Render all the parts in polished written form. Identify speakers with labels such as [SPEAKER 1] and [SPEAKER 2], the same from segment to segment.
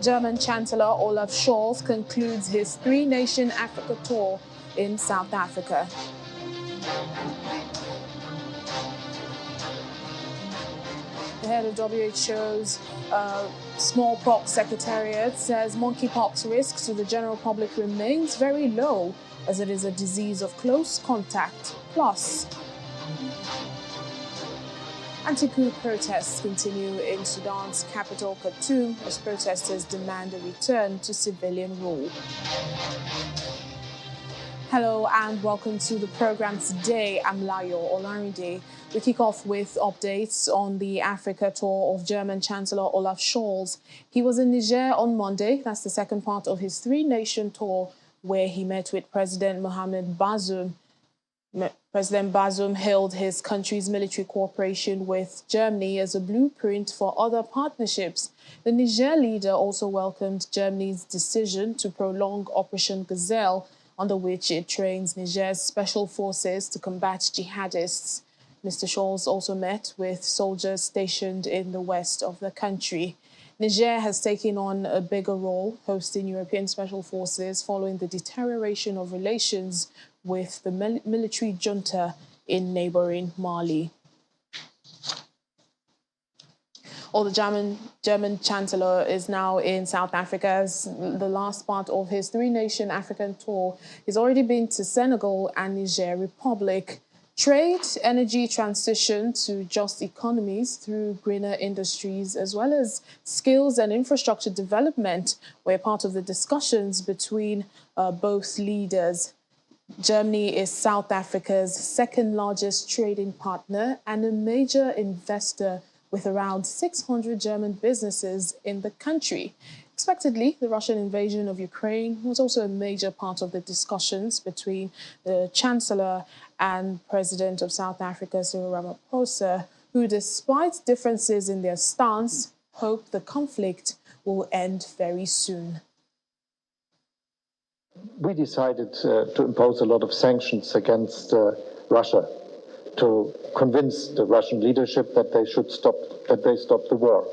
[SPEAKER 1] German Chancellor Olaf Scholz concludes his three-nation Africa tour in South Africa. The head of WHO's smallpox secretariat says monkeypox risks to the general public remains very low, as it is a disease of close contact. Plus, anti-coup protests continue in Sudan's capital, Khartoum, as protesters demand a return to civilian rule. Hello and welcome to the program today. I'm Layo Olarinde. We kick off with updates on the Africa tour of German Chancellor Olaf Scholz. He was in Niger on Monday. That's the second part of his three-nation tour, where he met with President Mohamed Bazoum. President Bazoum hailed his country's military cooperation with Germany as a blueprint for other partnerships. The Niger leader also welcomed Germany's decision to prolong Operation Gazelle, under which it trains Niger's special forces to combat jihadists. Mr. Scholz also met with soldiers stationed in the west of the country. Niger has taken on a bigger role, hosting European special forces following the deterioration of relations with the military junta in neighboring Mali. The German Chancellor is now in South Africa as the last part of his three-nation African tour. He's already been to Senegal and Niger Republic. Trade, energy transition to just economies through greener industries, as well as skills and infrastructure development, were part of the discussions between both leaders. Germany is South Africa's second largest trading partner and a major investor, with around 600 German businesses in the country. Expectedly, the Russian invasion of Ukraine was also a major part of the discussions between the Chancellor and President of South Africa, Cyril Ramaphosa, who, despite differences in their stance, hope the conflict will end very soon.
[SPEAKER 2] We decided to impose a lot of sanctions against Russia, to convince the Russian leadership that they stop the war.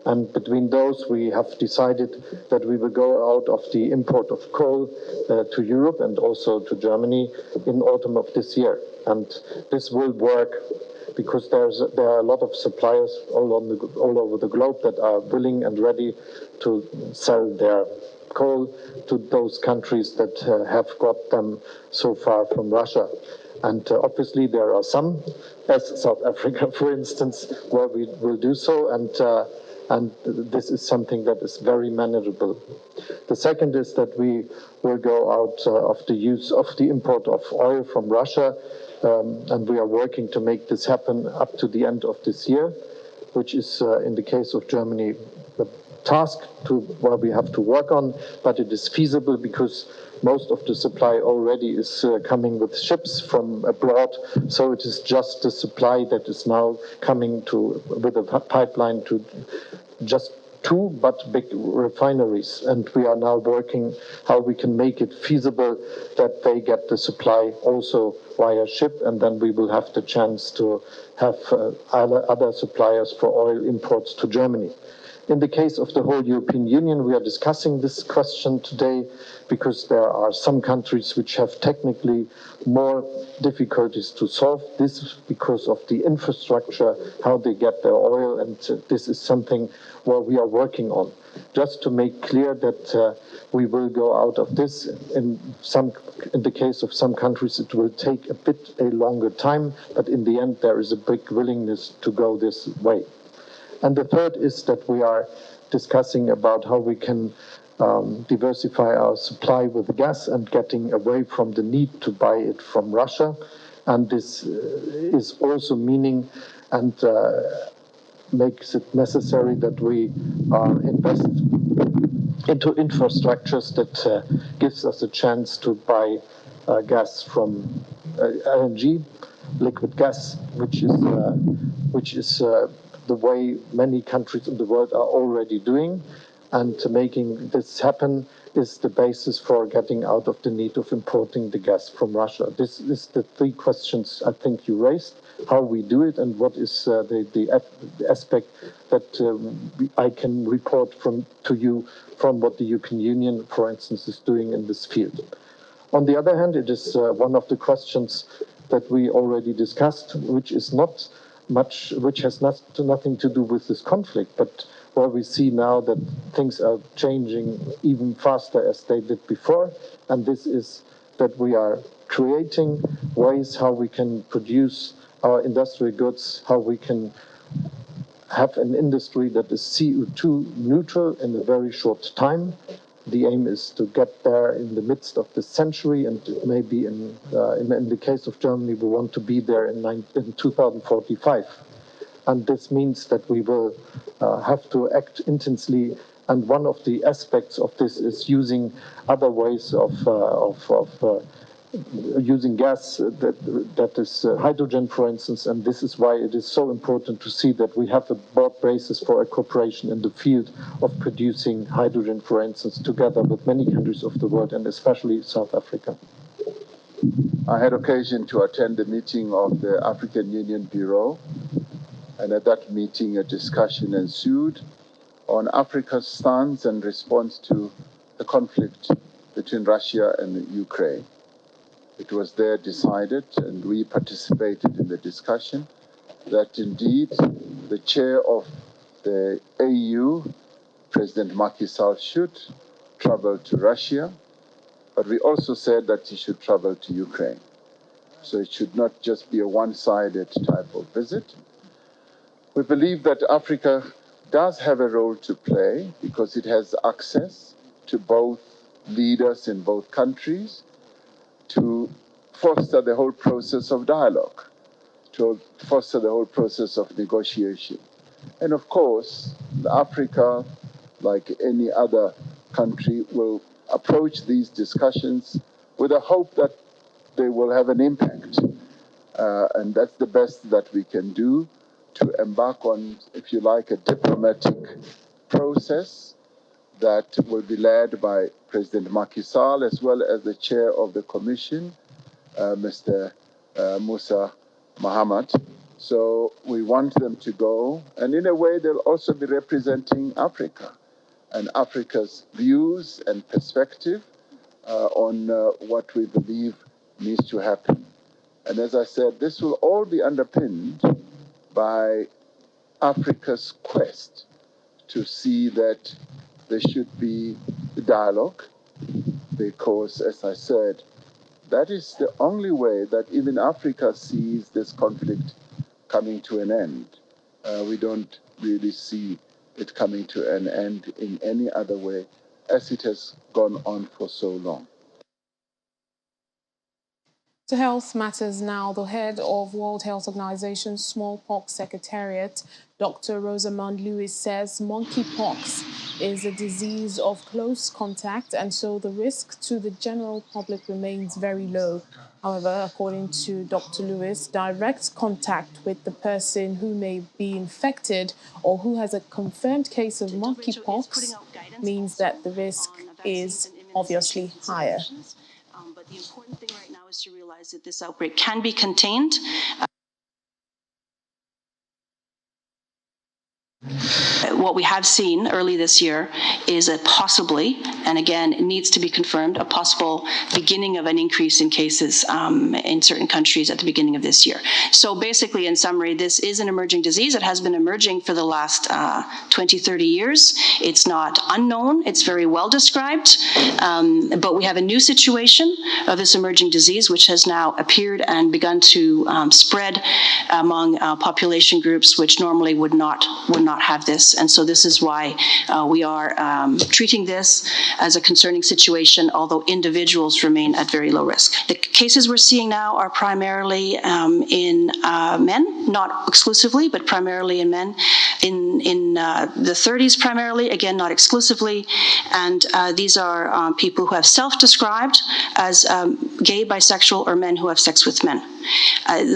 [SPEAKER 2] And between those, we have decided that we will go out of the import of coal to Europe and also to Germany in autumn of this year. And this will work because there are a lot of suppliers all over the globe that are willing and ready to sell their coal to those countries that have got them so far from Russia. And obviously there are some, as South Africa, for instance, where we will do so, and this is something that is very manageable. The second is that we will go out of the use of the import of oil from Russia, and we are working to make this happen up to the end of this year, which is, in the case of Germany, the task where we have to work on, but it is feasible because most of the supply already is coming with ships from abroad, so it is just the supply that is now coming with a pipeline to just two but big refineries, and we are now working how we can make it feasible that they get the supply also via ship, and then we will have the chance to have other suppliers for oil imports to Germany. In the case of the whole European Union, we are discussing this question today because there are some countries which have technically more difficulties to solve this because of the infrastructure, how they get their oil, and this is something where we are working on. Just to make clear that we will go out of this. In the case of some countries, it will take a longer time, but in the end, there is a big willingness to go this way. And the third is that we are discussing about how we can diversify our supply with gas and getting away from the need to buy it from Russia. And this is also meaning and makes it necessary that we invest into infrastructures that gives us a chance to buy gas from LNG, liquid gas, which is the way many countries in the world are already doing, and making this happen is the basis for getting out of the need of importing the gas from Russia. This is the three questions I think you raised, how we do it and what is the aspect that I can report to you from what the European Union, for instance, is doing in this field. On the other hand, it is one of the questions that we already discussed, which is not much, which has nothing to do with this conflict, but where we see now that things are changing even faster as they did before, and this is that we are creating ways how we can produce our industrial goods, how we can have an industry that is CO2 neutral in a very short time. The aim is to get there in the midst of this century, and maybe in the case of Germany, we want to be there in 2045. And this means that we will have to act intensely. And one of the aspects of this is using other ways of using gas, that is hydrogen, for instance. And this is why it is so important to see that we have a broad basis for a cooperation in the field of producing hydrogen, for instance, together with many countries of the world, and especially South Africa.
[SPEAKER 3] I had occasion to attend the meeting of the African Union Bureau, and at that meeting a discussion ensued on Africa's stance and response to the conflict between Russia and Ukraine. It was there decided, and we participated in the discussion, that indeed the chair of the AU, President Macky Sall, should travel to Russia, but we also said that he should travel to Ukraine. So it should not just be a one-sided type of visit. We believe that Africa does have a role to play because it has access to both leaders in both countries to foster the whole process of dialogue, to foster the whole process of negotiation. And of course, Africa, like any other country, will approach these discussions with a hope that they will have an impact. And that's the best that we can do, to embark on, if you like, a diplomatic process that will be led by President Macky Sall, as well as the chair of the Commission, Mr. Musa Mohammed. So we want them to go, and in a way they'll also be representing Africa and Africa's views and perspective on what we believe needs to happen. And as I said, this will all be underpinned by Africa's quest to see that there should be dialogue, because, as I said, that is the only way that even Africa sees this conflict coming to an end. We don't really see it coming to an end in any other way, as it has gone on for so long.
[SPEAKER 1] To health matters now, the head of World Health Organization's Smallpox Secretariat, Dr. Rosamond Lewis, says monkeypox is a disease of close contact, and so the risk to the general public remains very low. However, according to Dr. Lewis, direct contact with the person who may be infected or who has a confirmed case of monkeypox means that the risk is obviously higher.
[SPEAKER 4] But the important thing right now is to realize that this outbreak can be contained. What we have seen early this year is a possibly, and again, it needs to be confirmed, a possible beginning of an increase in cases in certain countries at the beginning of this year. So basically, in summary, this is an emerging disease. It has been emerging for the last 20, 30 years. It's not unknown. It's very well described. But we have a new situation of this emerging disease, which has now appeared and begun to spread among population groups which normally would not have this. And so this is why we are treating this as a concerning situation, although individuals remain at very low risk. The cases we're seeing now are primarily in men, not exclusively, but primarily in men, in the 30s primarily, again, not exclusively. And these are people who have self-described as gay, bisexual, or men who have sex with men.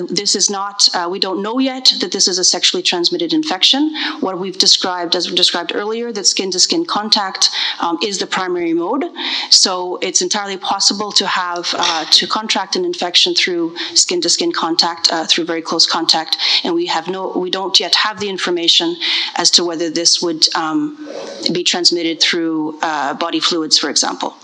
[SPEAKER 4] This is not, we don't know yet that this is a sexually transmitted infection. What we've described described, as described earlier, that skin-to-skin contact is the primary mode. So it's entirely possible to have to contract an infection through skin-to-skin contact, through very close contact, and we don't yet have the information as to whether this would be transmitted through body fluids, for example.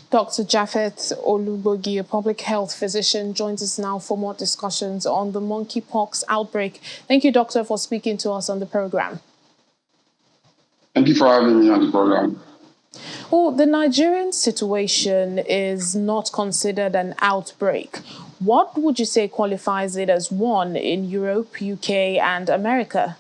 [SPEAKER 1] Dr. Japhet Olubogi, a public health physician, joins us now for more discussions on the monkeypox outbreak. Thank you, Doctor, for speaking to us on the program.
[SPEAKER 5] Thank you for having me on the program.
[SPEAKER 1] Well, the Nigerian situation is not considered an outbreak. What would you say qualifies it as one in Europe, UK, and America?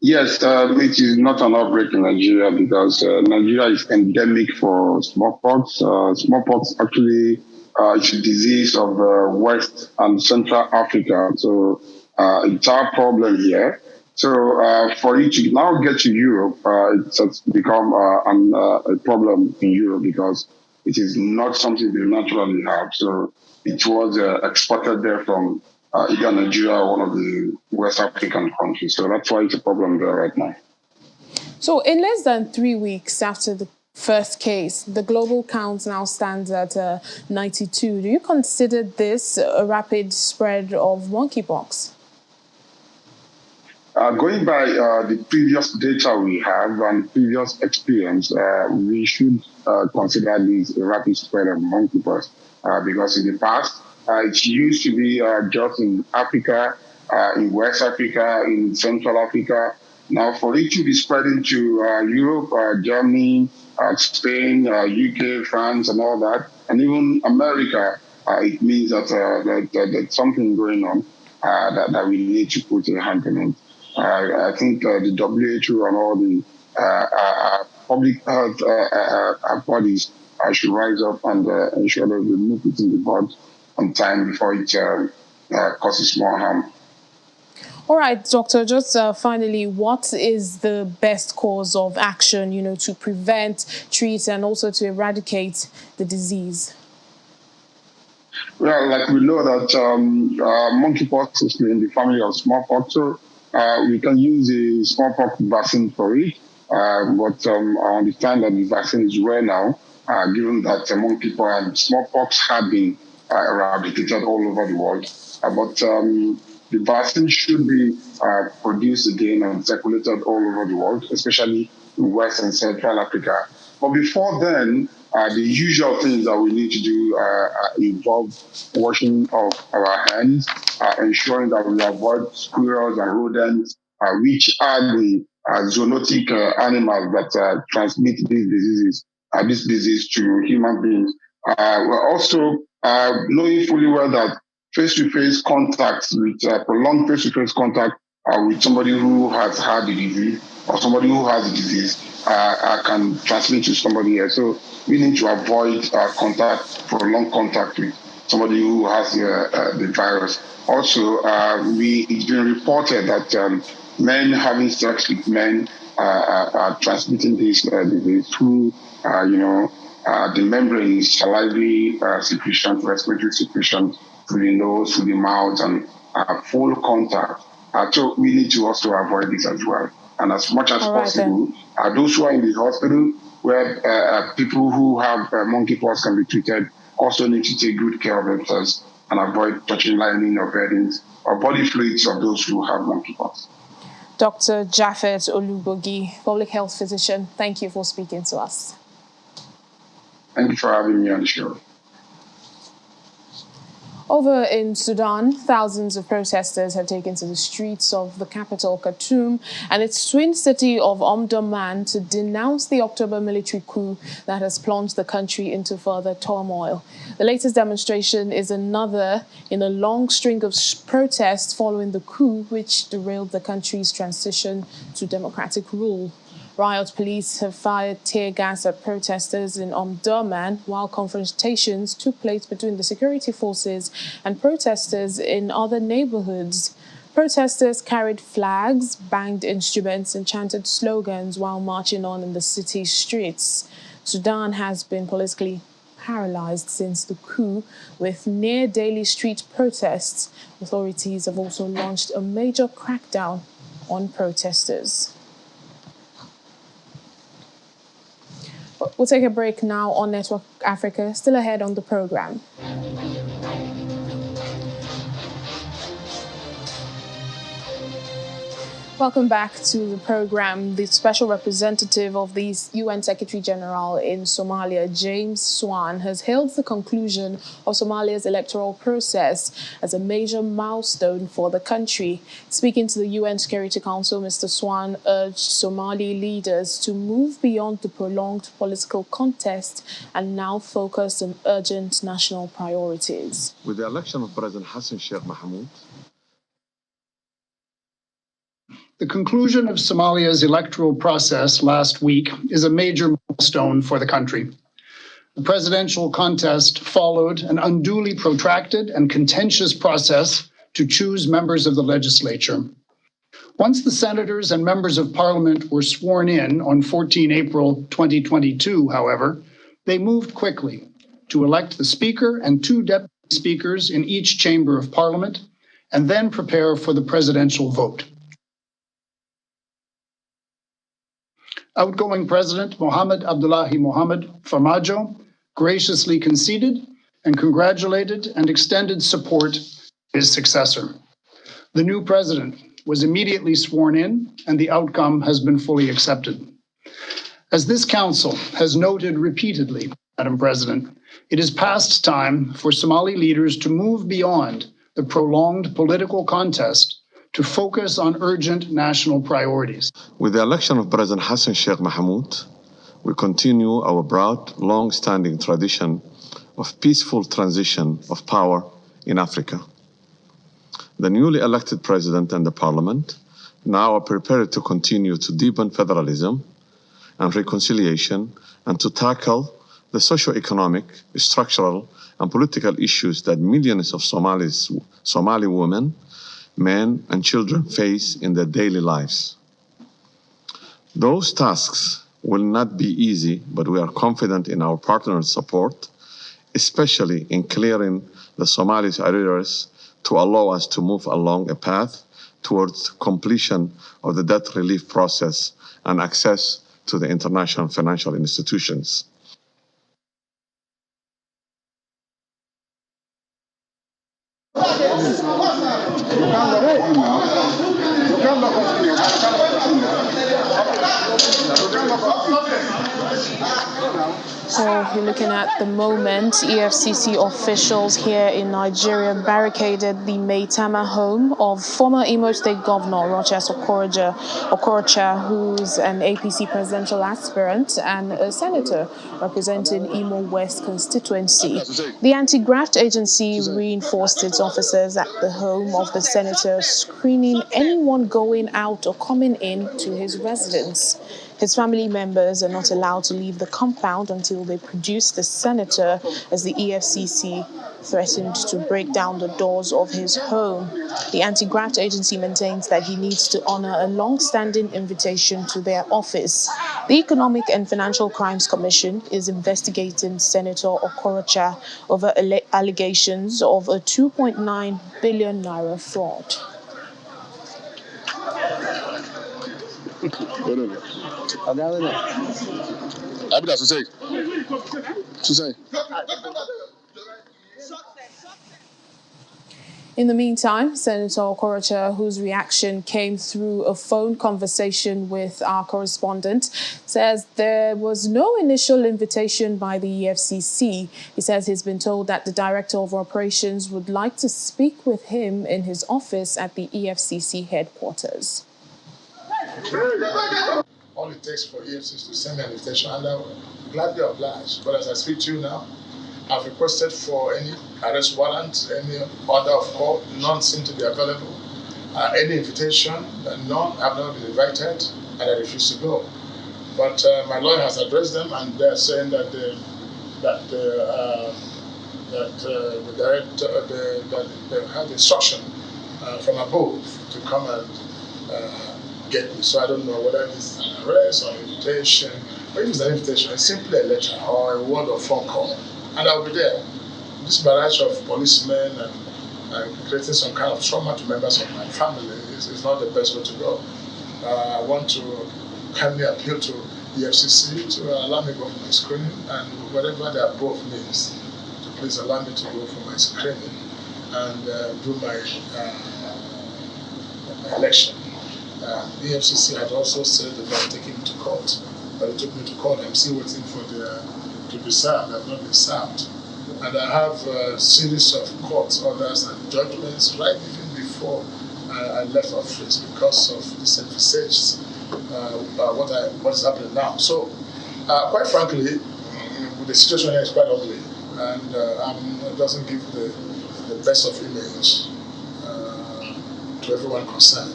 [SPEAKER 5] Yes, it is not an outbreak in Nigeria because Nigeria is endemic for smallpox. Smallpox actually is a disease of West and Central Africa. So it's our problem here. So for it to now get to Europe, it's become a problem in Europe because it is not something they naturally have. So it was exported there from either Nigeria or one of the West African countries. So that's why it's a problem there right now.
[SPEAKER 1] So in less than 3 weeks after the first case, the global count now stands at 92. Do you consider this a rapid spread of monkeypox?
[SPEAKER 5] Going by the previous data we have and previous experience, we should consider this a rapid spread of monkeypox because in the past, it used to be just in Africa, in West Africa, in Central Africa. Now, for it to be spreading to Europe, Germany, Spain, UK, France, and all that, and even America, it means that there's something going on that we need to put a hand on it. I think the WHO and all the public health bodies should rise up and ensure that we nip it in the bud on time before it causes more harm.
[SPEAKER 1] All right, Doctor, just finally, what is the best course of action, to prevent, treat, and also to eradicate the disease?
[SPEAKER 5] Well, like we know that monkeypox is in the family of smallpox, so we can use a smallpox vaccine for it. But I understand that the vaccine is rare now, given that monkeypox and smallpox have been eradicated all over the world. But the vaccine should be produced again and circulated all over the world, especially in West and Central Africa. But before then, the usual things that we need to do involve washing of our hands, ensuring that we avoid squirrels and rodents, which are the zoonotic animals that transmit these this disease to human beings. We're also knowing fully well that face-to-face contact with prolonged face-to-face contact with somebody who has had the disease or somebody who has the disease can transmit to somebody else. So we need to avoid prolonged contact with somebody who has the virus. Also, it's been reported that men having sex with men are transmitting this disease through, the membrane, salivary secretion, respiratory secretion, through the nose, through the mouth, and full contact. So we need to also avoid this as well. And as much as possible, those who are in the hospital where people who have monkeypox can be treated also need to take good care of themselves and avoid touching lining or beddings or body fluids of those who have monkeypox.
[SPEAKER 1] Dr. Japhet Olubogi, public health physician, thank you for speaking to us.
[SPEAKER 5] Thank you for having me on the show.
[SPEAKER 1] Over in Sudan, thousands of protesters have taken to the streets of the capital, Khartoum, and its twin city of Omdurman to denounce the October military coup that has plunged the country into further turmoil. The latest demonstration is another in a long string of protests following the coup, which derailed the country's transition to democratic rule. Riot police have fired tear gas at protesters in Omdurman, while confrontations took place between the security forces and protesters in other neighborhoods. Protesters carried flags, banged instruments, and chanted slogans while marching on in the city's streets. Sudan has been politically paralyzed since the coup, with near-daily street protests. Authorities have also launched a major crackdown on protesters. We'll take a break now on Network Africa. Still ahead on the program. Welcome back to the program. The special representative of the UN Secretary General in Somalia, James Swan, has hailed the conclusion of Somalia's electoral process as a major milestone for the country. Speaking to the UN Security Council, Mr. Swan urged Somali leaders to move beyond the prolonged political contest and now focus on urgent national priorities.
[SPEAKER 6] With the election of President Hassan Sheikh Mohamud,
[SPEAKER 7] the conclusion of Somalia's electoral process last week is a major milestone for the country. The presidential contest followed an unduly protracted and contentious process to choose members of the legislature. Once the senators and members of parliament were sworn in on 14 April 2022, however, they moved quickly to elect the speaker and 2 deputy speakers in each chamber of parliament and then prepare for the presidential vote. Outgoing President Mohamed Abdullahi Mohamed Farmajo graciously conceded and congratulated and extended support to his successor. The new president was immediately sworn in, and the outcome has been fully accepted. As this council has noted repeatedly, Madam President, it is past time for Somali leaders to move beyond the prolonged political contest to focus on urgent national priorities.
[SPEAKER 6] with the election of President Hassan Sheikh Mohamud, we continue our broad, long-standing tradition of peaceful transition of power in Africa. The newly elected president and the parliament now are prepared to continue to deepen federalism and reconciliation and to tackle the socio-economic, structural, and political issues that millions of Somali women, men, and children face in their daily lives. Those tasks will not be easy, but we are confident in our partners' support, especially in clearing the Somalis' arrears to allow us to move along a path towards completion of the debt relief process and access to the international financial institutions.
[SPEAKER 1] So you're looking at the moment, EFCC officials here in Nigeria barricaded the Maitama home of former Imo State Governor Rochas Okorocha, who's an APC presidential aspirant and a senator representing Imo West constituency. The anti-graft agency reinforced its officers at the home of the senator, screening anyone going out or coming in to his residence. His family members are not allowed to leave the compound until they produce the senator, as the EFCC threatened to break down the doors of his home. The anti-graft agency maintains that he needs to honor a long-standing invitation to their office. The Economic and Financial Crimes Commission is investigating Senator Okorocha over allegations of a 2.9 billion naira fraud. In the meantime, Senator Okorocha, whose reaction came through a phone conversation with our correspondent, says there was no initial invitation by the EFCC. He says he's been told that the Director of Operations would like to speak with him in his office at the EFCC headquarters.
[SPEAKER 8] All it takes for EFCC to send me an invitation, and I will gladly oblige. But as I speak to you now, I've requested for any arrest warrant, any order of court, none seem to be available. Any invitation, none have not been invited, and I refuse to go. But my lawyer has addressed them, and they're saying that they have instruction from above to come and get me. So I don't know whether it's an arrest or an invitation, or if it's an invitation, it's simply a letter or a word or phone call. and I'll be there. This barrage of policemen and creating some kind of trauma to members of my family is not the best way to go. I want to kindly appeal to the FCC to allow me to go for my screening, and whatever the above means, to please allow me to go for my screening and do my election. The FCC had also said about taking me to court, but it took me to court. I'm still waiting for to be served. I've not been served. And I have a series of court orders and judgments right even before I left office because of this envisaged what is happening now. So, quite frankly, the situation here is quite ugly, and it doesn't give the best of image to everyone concerned.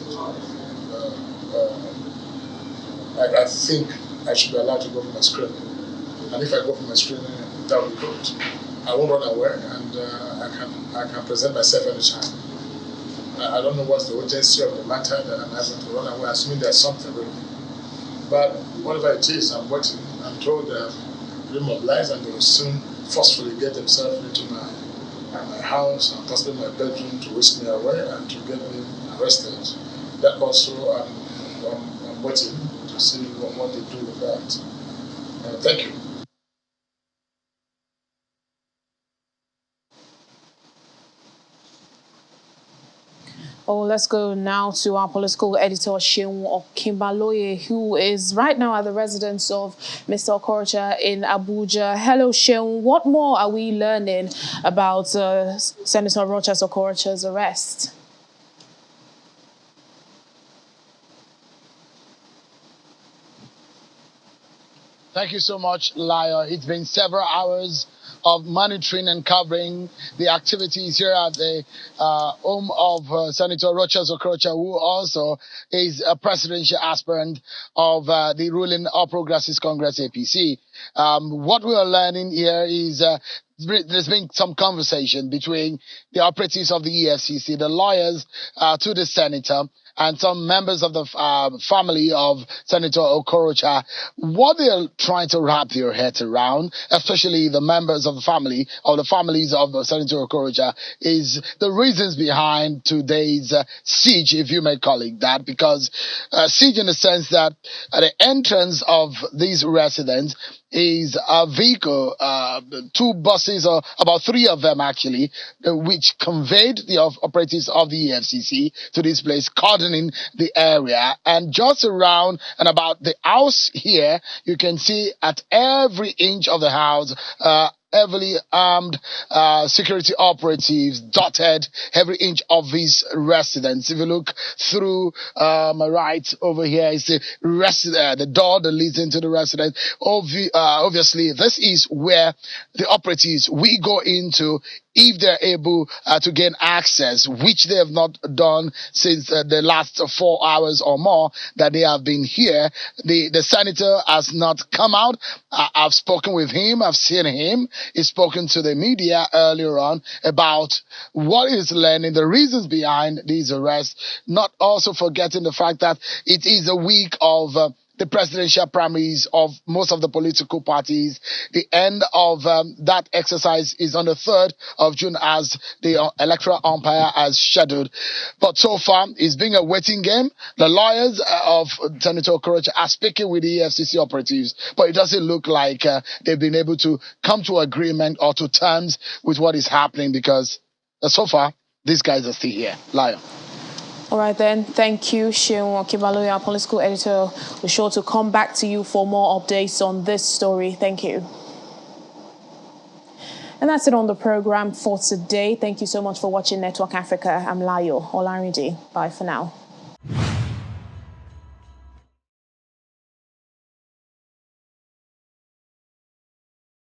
[SPEAKER 8] I think I should be allowed to go for my screening, and if I go for my screening, that will be good. I won't run away, and I can present myself anytime. I don't know what's the urgency of the matter that I'm having to run away, assuming there's something really. But whatever it is, I'm waiting. I'm told they're remobilized and they will soon forcefully get themselves into my house and possibly my bedroom to whisk me away and to get me arrested. That also, I'm waiting to see what they do with that. Thank you.
[SPEAKER 1] Oh, let's go now to our political editor, Seun Okinbaloye, who is right now at the residence of Mr. Okorocha in Abuja. Hello, Seun. What more are we learning about Senator Rochas Okorocha's arrest?
[SPEAKER 9] Thank you so much, Lyle. It's been several hours of monitoring and covering the activities here at the home of Senator Rochas Okorocha, who also is a presidential aspirant of the ruling All Progressives Congress APC. What we are learning here is there's been some conversation between the operatives of the EFCC, the lawyers to the senator, and some members of the family of Senator Okorocha. What they're trying to wrap their heads around, especially the members of the family, or the families of Senator Okorocha, is the reasons behind today's siege, if you may call it that, because siege in the sense that at the entrance of these residents is a vehicle, 2 buses, or about 3 of them actually, which conveyed the operatives of the EFCC to this place, cordoning the area. And just around and about the house here, you can see at every inch of the house, heavily armed security operatives dotted every inch of his residence. If you look through my right over here, is the door that leads into the residence. Obviously, this is where the operatives we go into if they're able to gain access, which they have not done since the last 4 hours or more that they have been here. The senator has not come out. I've spoken with him. I've seen him. He's spoken to the media earlier on about what he's learning, the reasons behind these arrests, not also forgetting the fact that it is a week of the presidential primaries of most of the political parties. The end of that exercise is on the 3rd of June as the electoral umpire has scheduled. But so far, it's been a waiting game. The lawyers of Senator Okorocha are speaking with the EFCC operatives, but it doesn't look like they've been able to come to agreement or to terms with what is happening because so far, these guys are still here. Lion.
[SPEAKER 1] All right then, thank you, Seun Okinbaloye, our political editor. We're sure to come back to you for more updates on this story. Thank you. And that's it on the program for today. Thank you so much for watching Network Africa. I'm Layo Olarinde. Bye for now.